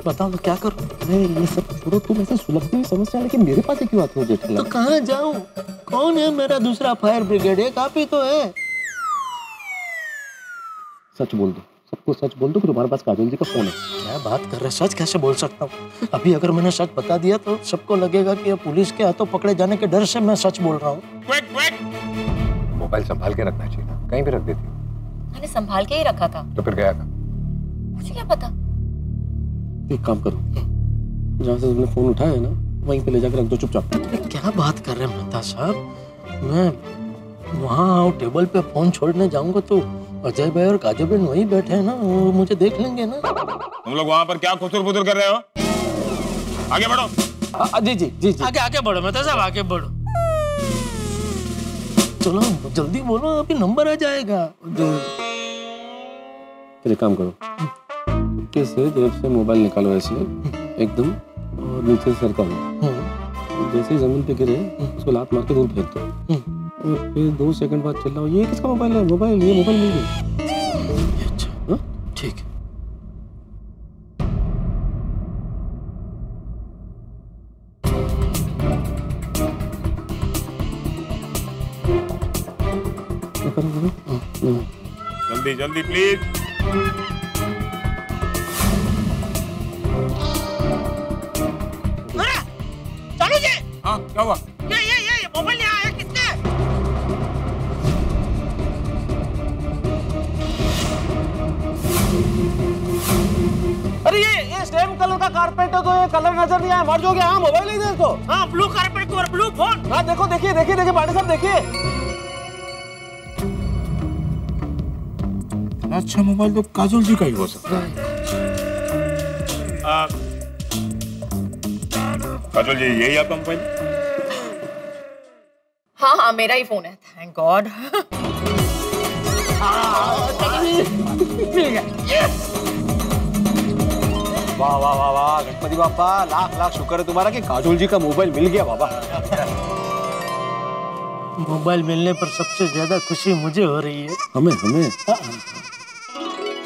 बताओ क्या करूं? अरे ये सब छोड़ो, तुम ऐसे सुलगती हुई समस्या लेके मेरे पास क्यों आते हो जेठालाल? तो कहाँ जाऊं? कौन है मेरा दूसरा फायर ब्रिगेड? एक आप ही तो है। सच बोल दो, सबको सच बोल दो कि तुम्हारे पास काजल जी का फोन है। क्या बात कर रहे, सच कैसे बोल सकता हूँ? अभी अगर मैंने सच बता दिया तो सबको लगेगा कि पुलिस के हाथों पकड़े जाने के डर से मैं सच बोल रहा हूँ। मोबाइल संभाल के रखना चाहिए था, कहीं भी रख देती। मैंने संभाल के ही रखा था। तो फिर गया था? मुझे क्या पता। एक काम करो, जहाँ से तुमने फोन उठाया है ना वहीं पे ले जाकर रख दो चुपचाप। क्या बात कर रहे हैं मेहता साहब? मैं वहाँ टेबल पे फोन छोड़ने जाऊंगा तो अजय भाई और काजल बहन वहीं बैठे हैं ना, वो मुझे देख लेंगे ना। तुम लोग वहाँ पर क्या खुसुर-फुसुर कर रहे हो? आगे बढ़ो। जी जी जी जी। आगे बढ़ो मेहता साहब, आगे बढ़ो। चलो जल्दी बोलो, अभी नंबर आ जाएगा। फिर एक काम करो, चुपके से जेब से मोबाइल निकालो ऐसे एकदम और नीचे सरकाओ। जैसे ही जमीन पे गिरे उसको लात मार के दूर फेंक दो। और फिर 2 सेकंड बाद चिल्लाओ, ये किसका मोबाइल है? मोबाइल, ये मोबाइल मिल गया। अच्छा ठीक है। जल्दी जल्दी प्लीज। चालू जी। हाँ क्या हुआ? ये मोबाइल यहाँ है किसने? अरे ये सेम कलर का कारपेट है तो ये कलर नजर नहीं आया, मर जाओगे। हाँ मोबाइल ही देखो। हाँ ब्लू कारपेट और ब्लू फोन। हाँ देखो, देखिए देखिए देखिए पांडे साहब देखिए। अच्छा मोबाइल तो काजल जी का ही हो सकता है। काजल जी यही आपका मोबाइल? हाँ हाँ मेरा ही फोन है, थैंक गॉड। मिल गया। वाह वाह वाह वाह, गणपति बापा लाख लाख शुक्र है तुम्हारा कि काजल जी का मोबाइल मिल गया बाबा। मोबाइल मिलने पर सबसे ज्यादा खुशी मुझे हो रही है। हमें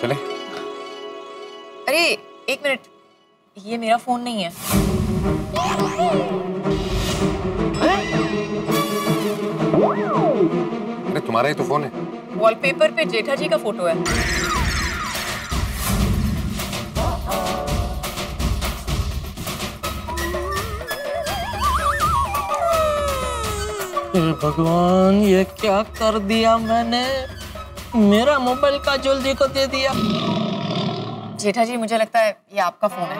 चले। अरे एक मिनट, ये मेरा फोन नहीं है। अरे तुम्हारा ही तो फोन है। वॉलपेपर पे जेठा जी का फोटो है। भगवान ये क्या कर दिया मैंने? मेरा मोबाइल काजल जी को दे दिया। जेठा जी मुझे लगता है ये आपका फोन है।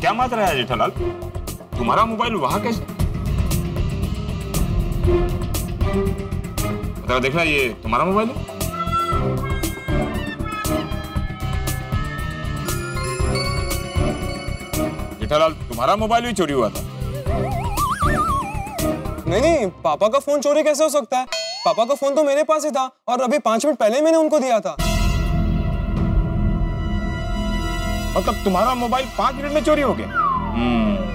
क्या बात रहा है जेठालाल? तुम्हारा मोबाइल वहां कैसे? बताओ, देखना ये तुम्हारा मोबाइल है? जेठालाल तुम्हारा मोबाइल भी चोरी हुआ था? नहीं, पापा का फोन चोरी कैसे हो सकता है? पापा का फोन तो मेरे पास ही था और अभी 5 मिनट पहले मैंने उनको दिया था। मतलब तुम्हारा मोबाइल 5 मिनट में चोरी हो गया?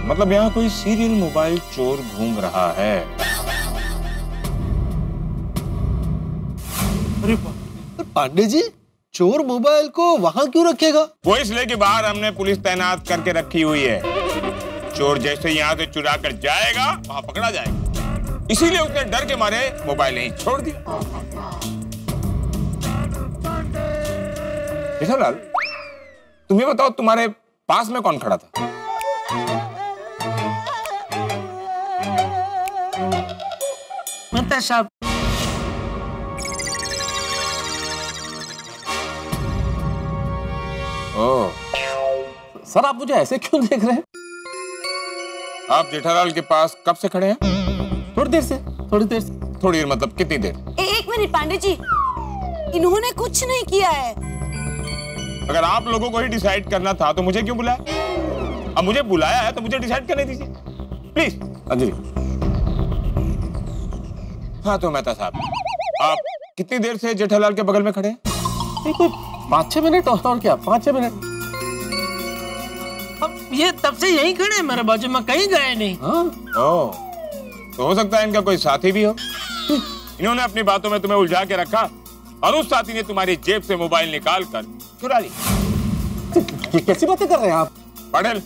मतलब यहाँ कोई सीरियल मोबाइल चोर घूम रहा है। अरे पांडे जी, चोर मोबाइल को वहां क्यों रखेगा? वो इसलिए कि बाहर हमने पुलिस तैनात करके रखी हुई है। चोर जैसे यहाँ से चुरा कर जाएगा वहां पकड़ा जाएगा, इसीलिए उसने डर के मारे मोबाइल नहीं छोड़ दिया। जेठालाल तुम ये बताओ, तुम्हारे पास में कौन खड़ा था? मेहता साहब। ओह सर, आप मुझे ऐसे क्यों देख रहे हैं? आप जेठालाल के पास कब से खड़े हैं? थोड़ी देर से। थोड़ी देर मतलब कितनी देर? एक मिनट पांडे जी, इन्होंने कुछ नहीं किया है। अगर आप लोगों को ही डिसाइड करना था तो मुझे क्यों बुलाया? अब मुझे बुलाया है तो मुझे डिसाइड करने दीजिए प्लीज। अंजलि। हाँ तो मेहता साहब, आप कितनी देर से जेठालाल के बगल में खड़े हैं? 5-6 मिनट और क्या, 5-6 मिनट। अब ये तब से यहीं खड़े हैं मेरे बाजू में, कहीं गए नहीं। हाँ? ओह, तो हो सकता है इनका कोई साथी भी हो। इन्होंने अपनी बातों में तुम्हें उलझा के रखा और उस साथी ने तुम्हारी जेब से मोबाइल निकाल कर चुरा ली। ये कैसी बातें कर रहे हैं आप? पटेल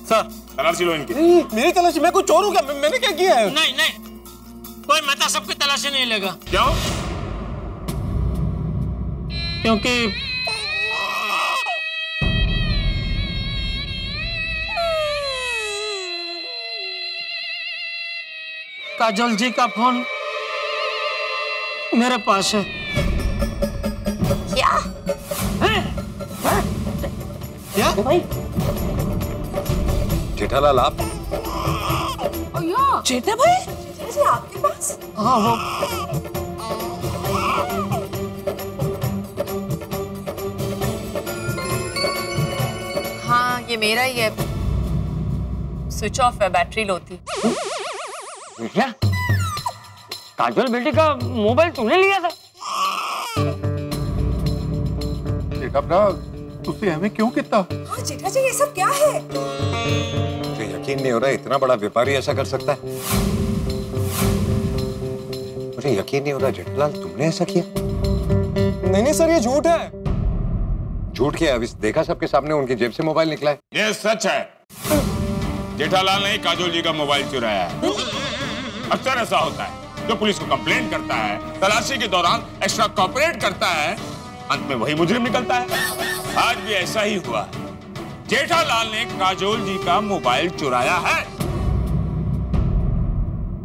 सर, तलाशी लो इनकी। मेरी तलाशी, मैं कोई चोर हूँ क्या? मैंने क्या किया है? नहीं नहीं, कोई मेहता साहब की तलाशी नहीं लेगा। क्यों? क्योंकि काजोल जी का फोन मेरे पास है। क्या? जेठालाल आप? चेता भाई, जी आपके पास? हाँ हाँ, हाँ ये मेरा ही है, स्विच ऑफ है, बैटरी लो थी। क्या काजोल बेटी का मोबाइल तूने लिया था? जेठा भरा, तुझसे हमें क्यों कितना? हाँ जेठा जी ये सब क्या है? मुझे यकीन नहीं हो रहा इतना बड़ा व्यापारी ऐसा कर सकता है। मुझे यकीन नहीं हो रहा जेठालाल तुमने ऐसा किया। नहीं नहीं सर, ये झूठ है। झूठ किया? अभी देखा सबके सामने उनकी जेब से मोबाइल निकला है। ये सच है। जेठालाल ने काजोल जी का मोबाइल चुराया है। अक्सर ऐसा होता है, जो पुलिस को कंप्लेंट करता है, तलाशी के दौरान एक्स्ट्रा कोऑपरेट करता है, अंत में वही मुजरिम निकलता है। आज भी ऐसा ही हुआ। जेठालाल ने काजोल जी का मोबाइल चुराया है।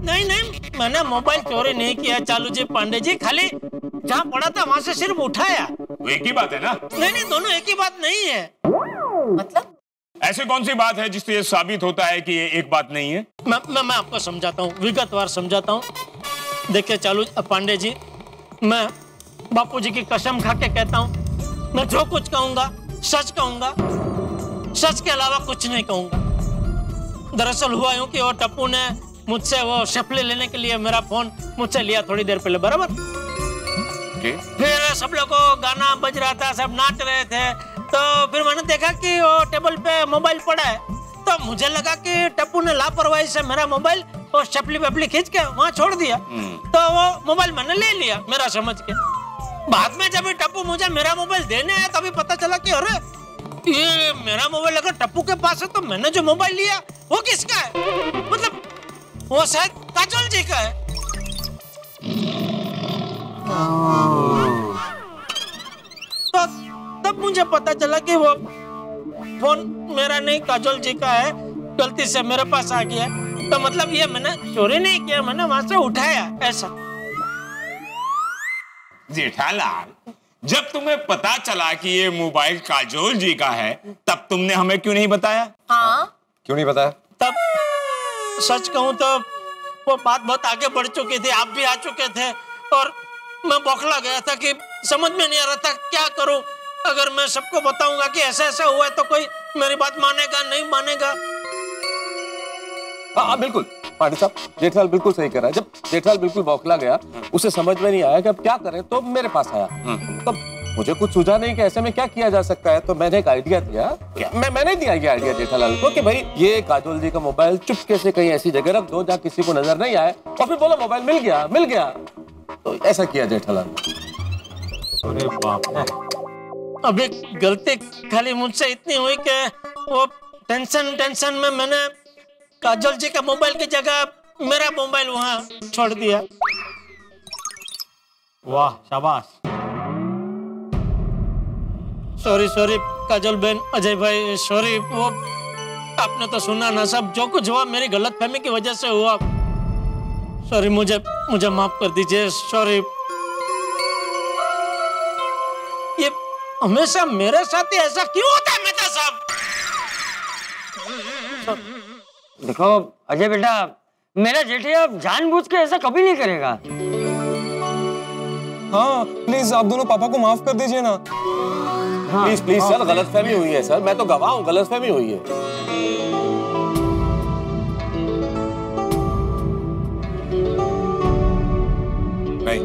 नहीं नहीं, मैंने मोबाइल चोरी नहीं किया चालू जी पांडे जी, खाली जहाँ पड़ा था वहाँ से सिर्फ उठाया। तो एक ही बात है ना? नहीं नहीं, दोनों एक ही बात नहीं है। मतलब? ऐसी कौन सी बात है जिससे ये साबित होता है कि ये एक बात नहीं है? मैं आपको समझाता हूँ, विगतवार समझाता हूँ। देखिए चालू पांडे जी, मैं बापूजी की कसम खा के कहता हूँ, मैं जो कुछ कहूँगा सच कहूँगा, सच के अलावा कुछ नहीं कहूँगा। दरअसल हुआ यूँ कि वो टप्पू ने मुझसे वो शफले लेने के लिए मेरा फोन मुझसे लिया थोड़ी देर पहले, बराबर? फिर सब लोग को गाना बज रहा था, सब नाच रहे थे, तो फिर मैंने देखा कि वो टेबल पे मोबाइल पड़ा है, तो मुझे लगा कि टप्पू ने लापरवाही से मेरा मोबाइल और शपली पेपली खींच के वहाँ छोड़ दिया। तो वो मोबाइल मैंने ले लिया मेरा समझ के। बाद में जब टप्पू मुझे मेरा मोबाइल देने आया तभी पता चला कि अरे ये मेरा मोबाइल अगर टप्पू के पास है तो मैंने जो मोबाइल लिया वो किसका है? मतलब वो शायद काजोल जी का है। तो तब मुझे पता चला कि वो फोन मेरा नहीं काजोल जी का है, गलती से मेरे पास आ गया। तो मतलब ये मैंने चोरी नहीं किया, मैंने वहां से उठाया ऐसा। जेठालाल, जब तुम्हें पता चला कि ये मोबाइल काजोल जी का है, तब तुमने हमें क्यों नहीं बताया? हाँ क्यों नहीं बताया? तब सच कहूं तो वो बात बहुत आगे बढ़ चुकी थी, आप भी आ चुके थे और मैं बौखला गया था कि समझ में नहीं आ रहा था क्या करूं। अगर मैं सबको बताऊंगा कि ऐसा ऐसा हुआ है तो कोई मेरी बात मानेगा नहीं मानेगा। हाँ बिल्कुल पांडे साहब, जेठालाल बिल्कुल सही कर रहा है। जब जेठालाल बिल्कुल बौखला गया, उसे समझ में नहीं आया कि अब क्या करें, तो मेरे पास आया। तब मुझे कुछ सूझा नहीं कि ऐसे में क्या किया जा सकता है, तो मैंने एक आइडिया दिया। मैंने दिया ये आइडिया जेठालाल को कि भाई ये काजोल जी का मोबाइल चुपके से कहीं ऐसी जगह रख दो जहाँ किसी को नजर नहीं आए, और फिर बोलो मोबाइल मिल गया मिल गया। तो ऐसा किया जेठालाल। अरे बाप रे, अभी गलती खाली मुझसे इतनी हुई कि वो टेंशन में मैंने काजोल जी के मोबाइल की जगह मेरा मोबाइल वहां छोड़ दिया। वाह शाबाश। सॉरी काजोल बहन, अजय भाई सॉरी। वो आपने तो सुना ना, सब जो कुछ हुआ मेरी गलतफहमी की वजह से हुआ। सॉरी, मुझे माफ कर दीजिए। सॉरी। ये हमेशा मेरे साथ ही ऐसा क्यों होता है मेहता साहब? देखो अजय बेटा, मेरा जेठिया जानबूझ के ऐसा कभी नहीं करेगा। हाँ प्लीज आप दोनों पापा को माफ कर दीजिए ना। प्लीज प्लीज सर, गलतफहमी हुई है सर, मैं तो गवाह हूँ, गलतफहमी हुई है। नहीं,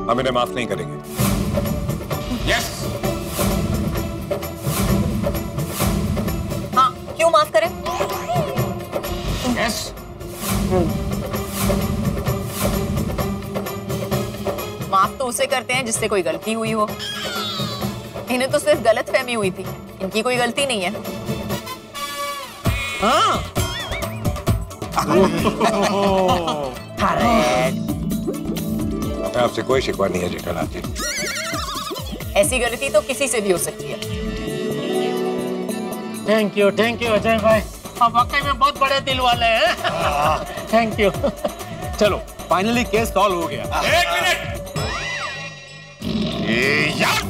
हम इन्हें माफ नहीं करेंगे। यस। हाँ, क्यों माफ करें? यस। माफ तो उसे करते हैं जिससे कोई गलती हुई हो। इन्हें तो सिर्फ गलतफहमी हुई थी, इनकी कोई गलती नहीं है। हाँ। हमें आपसे कोई शिकवा नहीं है जेठालाल जी। ऐसी गलती तो किसी से भी हो सकती है। थैंक यू अजय भाई, आप वाकई में बहुत बड़े दिल वाले हैं। Thank you. चलो फाइनली केस सॉल्व हो गया। एक मिनट, ये यार,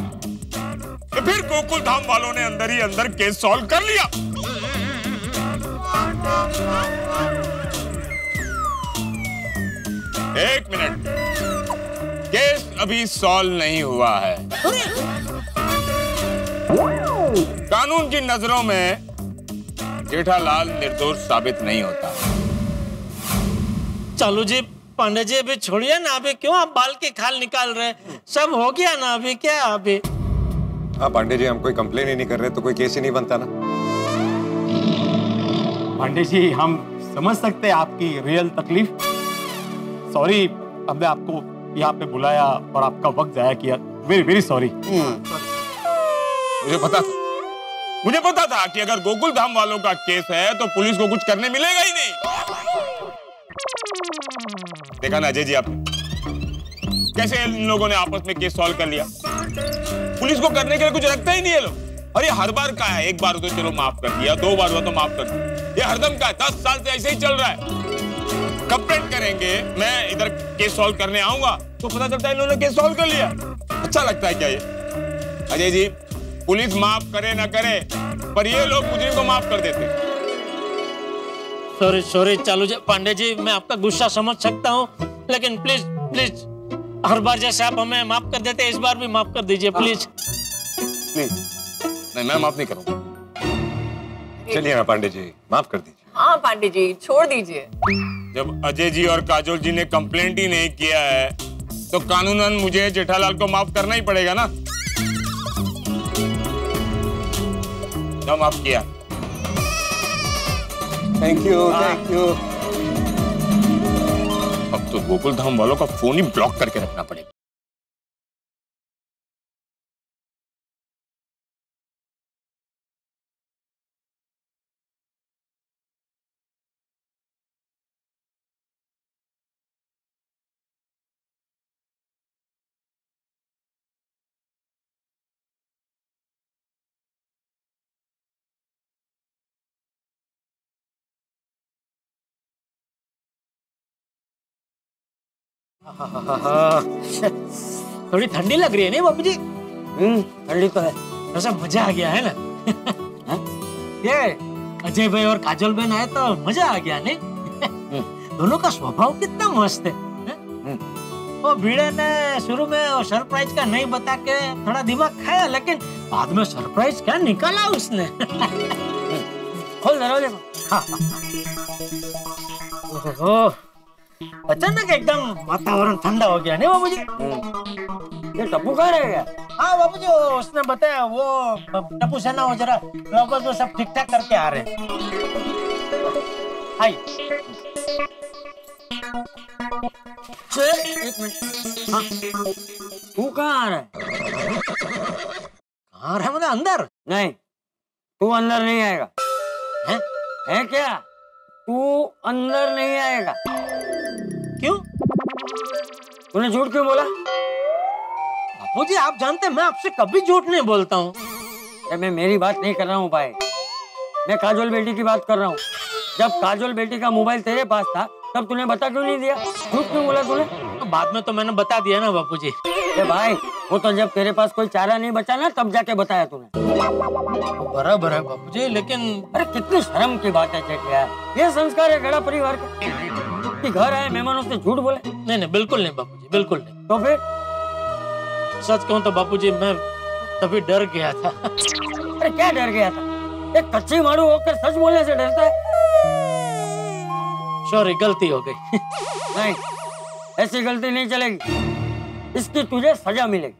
ये फिर गोकुल धाम वालों ने अंदर ही अंदर केस सॉल्व कर लिया। एक मिनट, केस अभी सॉल्व नहीं हुआ है। कानून की नजरों में जेठालाल निर्दोष साबित नहीं होता। चालू जी, पांडे जी, अभी छोड़िए ना, अभी क्यों आप बाल की खाल निकाल रहे हैं? सब हो गया ना अभी, क्या अभी? हाँ पांडे जी, हम कोई कंप्लेन ही नहीं कर रहे तो कोई केस ही नहीं बनता ना। पांडे जी, हम समझ सकते हैं आपकी रियल तकलीफ। सॉरी, हमने आपको यहाँ पे बुलाया और आपका वक्त जाया किया। Very very sorry. मुझे पता था कि अगर गोकुल धाम वालों का केस है तो पुलिस को कुछ करने मिलेगा ही नहीं। देखा ना अजय जी आपने कैसे इन लोगों ने आपस में केस सॉल्व कर लिया। पुलिस को करने के लिए कुछ रखता ही नहीं है लोग। और ये हर बार का है, एक बार तो चलो माफ कर दिया, 2 बार हुआ तो माफ कर दिया, ये हरदम का है। 10 साल से ऐसे ही चल रहा है। कंप्लेंट करेंगे, मैं इधर केस सॉल्व करने आऊंगा तो पता चलता है इन्होंने केस सॉल्व कर लिया। अच्छा लगता है क्या ये? अजय जी, पुलिस माफ करे ना करे, पर ये लोग मुजरिम को माफ कर देते। सॉरी चालू जी, पांडे जी, मैं आपका गुस्सा समझ सकता हूँ, लेकिन प्लीज हर बार जैसे आप हमें माफ कर देते, इस बार भी माफ कर दीजिए प्लीज। नहीं, मैं माफ नहीं करूंगा। चलिए ना पांडे जी, माफ कर दीजिए। हाँ पांडे जी, छोड़ दीजिए। जब अजय जी और काजोल जी ने कंप्लेंट ही नहीं किया है तो कानूनन मुझे जेठालाल को माफ करना ही पड़ेगा ना। जो माफ किया। Thank you. अब तो गोकुल धाम वालों का फोन ही ब्लॉक करके रखना पड़ेगा। थोड़ी ठंडी लग रही है नहीं बाबू जी? ठंडी तो है। वैसे मजा आ गया है ना? ये अजय भाई और काजल बहन आए तो मजा आ गया नहीं? दोनों का स्वभाव कितना मस्त है। वो भिड़े ने शुरू में सरप्राइज का नहीं बता के थोड़ा दिमाग खाया, लेकिन बाद में सरप्राइज क्या निकाला उसने। खोल दरवाजे को। अचानक एकदम वातावरण ठंडा हो गया नहीं बाबूजी? ये टप्पू कहाँ रह गया? हाँ बाबूजी, उसने बताया वो टप्पू से ना वो जरा वापस में सब ठीक ठाक करके आ रहे हैं। एक मिनट। हाँ, तू कहाँ आ रहा है? कहाँ रहा है मतलब अंदर? नहीं, तू अंदर नहीं आएगा। है क्या? तू अंदर नहीं आएगा। क्यों? तूने झूठ क्यों बोला? बाबूजी, आप जानते हैं मैं आपसे कभी झूठ नहीं बोलता हूँ। मैं मेरी बात नहीं कर रहा हूँ भाई, मैं काजोल बेटी की बात कर रहा हूँ। जब काजोल बेटी का मोबाइल तेरे पास था तब तूने बता क्यों नहीं दिया? झूठ क्यों बोला तूने? बाद में तो मैंने बता दिया ना बापूजी। भाई, वो तो जब तेरे पास कोई चारा नहीं बचा ना तब जाके बताया तूने। बराबर है बापूजी, लेकिन अरे कितनी शर्म की बात है जेठिया। ये संस्कार है गड़ा परिवार के कि घर आए मेहमानों से झूठ बोले? नहीं, बिल्कुल नहीं बापूजी, बिल्कुल नहीं। तो फिर? सच कहूँ तो बापूजी, मैं तभी डर गया था। अरे क्या डर गया था? एक कच्ची मारू होकर सच बोलने से डरता है? सॉरी, गलती हो गई। नहीं, ऐसी गलती नहीं चलेगी, इसकी तुझे सजा मिलेगी।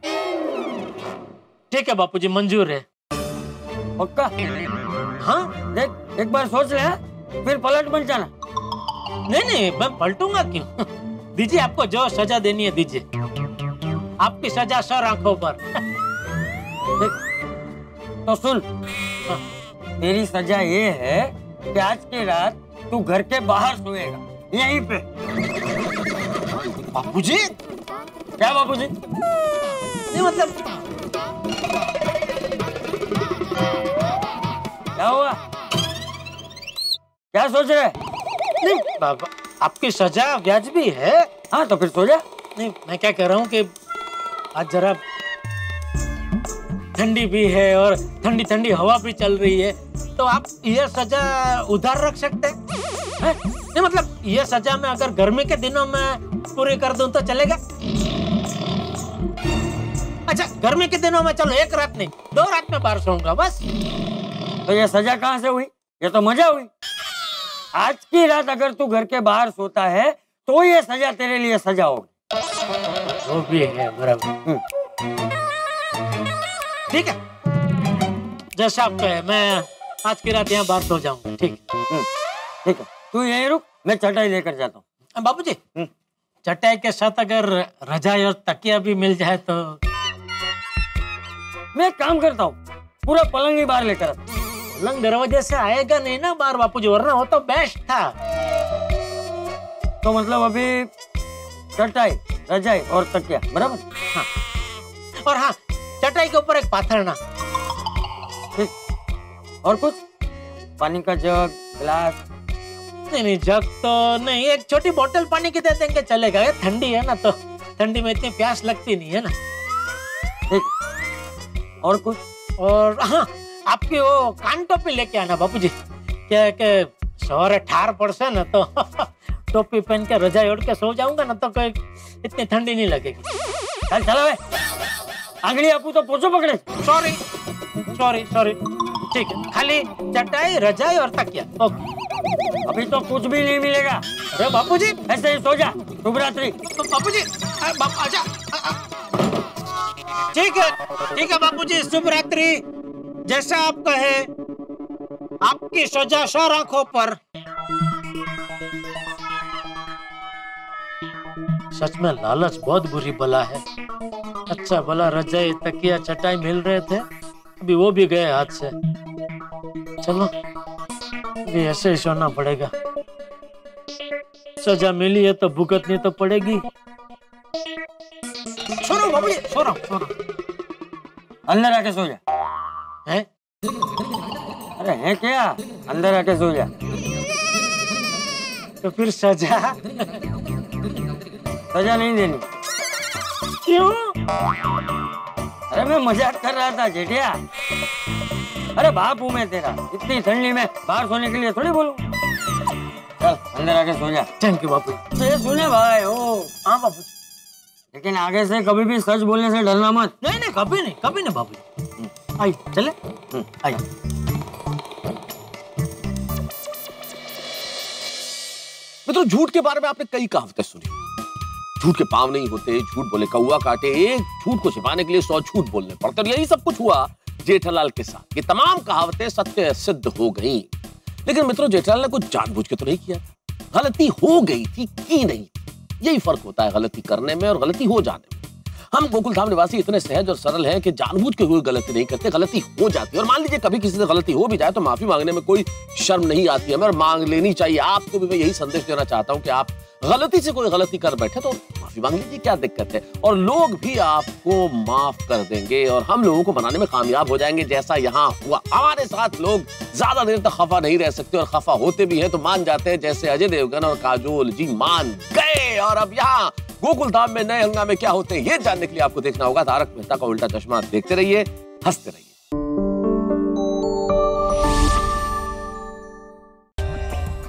ठीक है बापूजी, मंजूर है। पक्का? हाँ, देख एक बार सोच ले, फिर पलट मत जाना। नहीं, मैं पलटूंगा क्यों? दीजिए, आपको जो सजा देनी है दीजिए। आपकी सजा सर आंखों पर। तो सुन, तेरी सजा ये है कि आज की रात तू घर के बाहर सोएगा, यहीं पे। बापूजी? क्या बापूजी? नहीं मतलब क्या हुआ? क्या सोच रहे? नहीं बाबा, आपकी सजा वाजिबी है। हाँ तो फिर सो जा। नहीं, मैं क्या कह रहा हूँ कि आज जरा ठंडी भी है और ठंडी ठंडी हवा भी चल रही है, तो आप ये सजा उधार रख सकते हैं? नहीं मतलब ये सजा मैं अगर गर्मी के दिनों में पूरी कर दूं तो चलेगा? अच्छा, गर्मी के दिनों में चलो 1 रात नहीं 2 रात में बाहर सोऊंगा बस। तो ये सजा कहाँ से हुई? ये तो मजा हुई। आज की रात अगर तू घर के बाहर सोता है तो ये सजा तेरे लिए सजा होगी। वो भी है, बराबर। ठीक है, जैसा आप कहे, मैं आज की रात यहाँ बाहर सो जाऊंगा। ठीक है, तू यहीं रुक, मैं चटाई लेकर जाता हूँ। बाबूजी, चटाई के साथ अगर रजाई और तकिया भी मिल जाए तो। मैं काम करता हूँ, पूरा पलंग ही बाहर लेकर आता। पलंग दरवाजे से आएगा नहीं ना बाहर बापूजी, वरना वो तो बेस्ट था। तो मतलब अभी चटाई, रजाई और तकिया, बराबर? हाँ। और हाँ, चटाई के ऊपर एक पाथरना। और कुछ? पानी का जग, गिलास? नहीं, जग तो नहीं, एक छोटी बोतल पानी की दे देंगे चलेगा। ये ठंडी है ना, तो ठंडी में इतनी प्यास लगती नहीं है ना। ठीक। और कुछ? और हाँ, आपकी वो कान टोपी लेके आना बापूजी। क्या के सवारे ठार पड़से ना तो टोपी पहन के रजाई ओढ़ के सो जाऊंगा ना तो कोई इतनी ठंडी नहीं लगेगी। चल चलो भाई, आंगली आपू तो पोछो पकड़े। Sorry sorry sorry. ठीक है, खाली चटाई, रजाई और तकिया। ओके। अभी तो कुछ भी नहीं मिलेगा। अरे बापूजी, ऐसे ही सो जा। शुभ रात्रि। बापूजी, आजा। ठीक है बापूजी, शुभ रात्रि। जैसा आप कहे, आपकी सजा सर आंखों पर। सच में लालच बहुत बुरी बला है। अच्छा भला रजाई, तकिया, चटाई मिल रहे थे, अभी वो भी गए हाथ से। चलो, अभी ऐसे ही सोना पड़ेगा। सजा मिली है तो भुगतनी तो पड़ेगी। सो रहा हूँ बाबूजी, सो रहा हूँ। अंदर आके सो जा। हैं? अरे है क्या? अंदर आके सो जा। तो फिर सजा? सजा नहीं देनी। क्यों? अरे मैं मजाक कर रहा था जेठिया। अरे बाप हूँ मैं तेरा, इतनी ठंडी में बाहर सोने के लिए थोड़ी बोलूं। चल अंदर आके सो जा। थैंक यू बापू। तो ये सुने भाई, ओ हाँ बापू, लेकिन आगे से कभी भी सच बोलने से डरना मत। नहीं कभी नहीं बापू। आई चले, आई। मित्रों, झूठ के बारे में आपने कई कहावतें सुनी। झूठ के पांव नहीं होते, झूठ बोले कौवा काटे, एक झूठ को छिपाने के लिए 100 झूठ बोलने पड़ते। और यही सब कुछ हुआ जेठालाल के साथ। ये तमाम कहावतें सत्य सिद्ध हो गईं। लेकिन मित्रों, जेठालाल ने कुछ जानबूझ के तो नहीं किया था। गलती हो गई थी, की नहीं। यही फर्क होता है गलती करने में और गलती हो जाने में। हम गोकुल धाम निवासी इतने सहज और सरल हैं कि जानबूझ के हुए गलती नहीं करते, गलती हो जाती है। और मान लीजिए कभी किसी से गलती हो भी जाए तो माफी मांगने में कोई शर्म नहीं आती है, मगर मांग लेनी चाहिए। आपको भी मैं यही संदेश देना चाहता हूं कि आप गलती से कोई गलती कर बैठे तो माफी मांग लीजिए, क्या दिक्कत है। और लोग भी आपको माफ कर देंगे और हम लोगों को मनाने में कामयाब हो जाएंगे, जैसा यहाँ हुआ। हमारे साथ लोग ज्यादा देर तक खफा नहीं रह सकते और खफा होते भी हैं तो मान जाते हैं, जैसे अजय देवगन और काजोल जी मान गए। और अब यहाँ गोकुल धाम में नए हंगामे क्या होते हैं, ये जानने के लिए आपको देखना होगा तारक मेहता का उल्टा चश्मा। देखते रहिए, हंसते रहिए।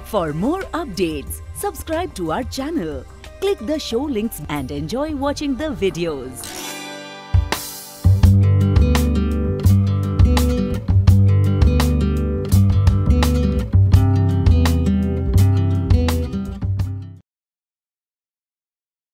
For more updates, subscribe to our channel, click the show links and enjoy watching the videos.